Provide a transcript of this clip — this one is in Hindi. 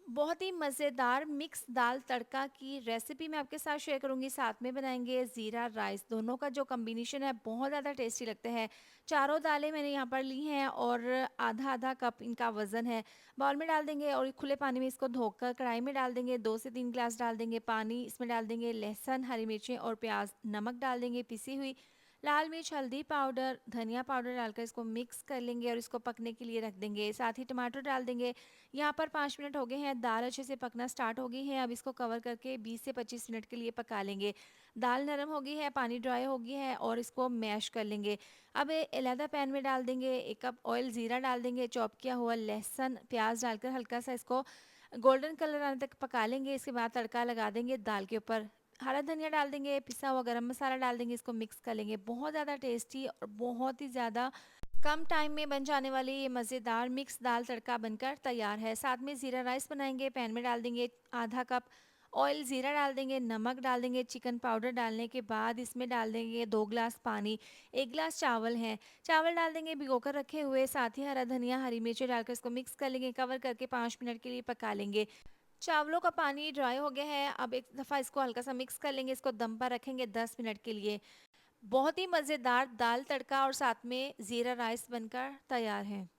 बहुत ही मज़ेदार मिक्स दाल तड़का की रेसिपी मैं आपके साथ शेयर करूँगी, साथ में बनाएँगे ज़ीरा राइस। दोनों का जो कॉम्बिनेशन है बहुत ज़्यादा टेस्टी लगता है। चारों दालें मैंने यहाँ पर ली हैं और आधा-आधा कप इनका वज़न है। बाउल में डाल देंगे और खुले पानी में इसको धोकर कढ़ाई में डाल देंगे, 2 से 3 ग्लास डाल देंगे पानी, इसमें डाल देंगे लहसुन, हरी मिर्चें और प्याज़, नमक डाल देंगे, पिसी हुई लाल मिर्च, हल्दी पाउडर, धनिया पाउडर डालकर इसको मिक्स कर लेंगे और इसको पकने के लिए रख देंगे। साथ ही टमाटर डाल देंगे। यहाँ पर 5 मिनट हो गए हैं, दाल अच्छे से पकना स्टार्ट हो गई है। अब इसको कवर करके 20 से 25 मिनट के लिए पका लेंगे। दाल नरम हो गई है, पानी ड्राई हो गया है और इसको मैश कर लेंगे। अब अलहदा पैन में डाल देंगे, 1 कप ऑयल, ज़ीरा डाल देंगे, चॉप किया हुआ लहसुन, प्याज डालकर हल्का सा इसको गोल्डन कलर आने तक पका लेंगे। इसके बाद तड़का लगा देंगे दाल के ऊपर। हरा धनिया डाल देंगे, पिसा हुआ गरम मसाला डाल देंगे, इसको मिक्स कर लेंगे। बहुत ज़्यादा टेस्टी और बहुत ही ज़्यादा कम टाइम में बन जाने वाली ये मज़ेदार मिक्स दाल तड़का बनकर तैयार है। साथ में ज़ीरा राइस बनाएंगे, पैन में डाल देंगे आधा कप ऑयल, ज़ीरा डाल देंगे, नमक डाल देंगे, चिकन पाउडर डालने के बाद इसमें डाल देंगे 2 ग्लास पानी, 1 ग्लास चावल हैं, चावल डाल देंगे भिगोकर रखे हुए, साथ ही हरा धनिया, हरी मिर्ची डालकर इसको मिक्स कर लेंगे, कवर करके 5 मिनट के लिए पका लेंगे। चावलों का पानी ड्राई हो गया है, अब एक दफ़ा इसको हल्का सा मिक्स कर लेंगे, इसको दम पर रखेंगे 10 मिनट के लिए। बहुत ही मज़ेदार दाल तड़का और साथ में ज़ीरा राइस बनकर तैयार है।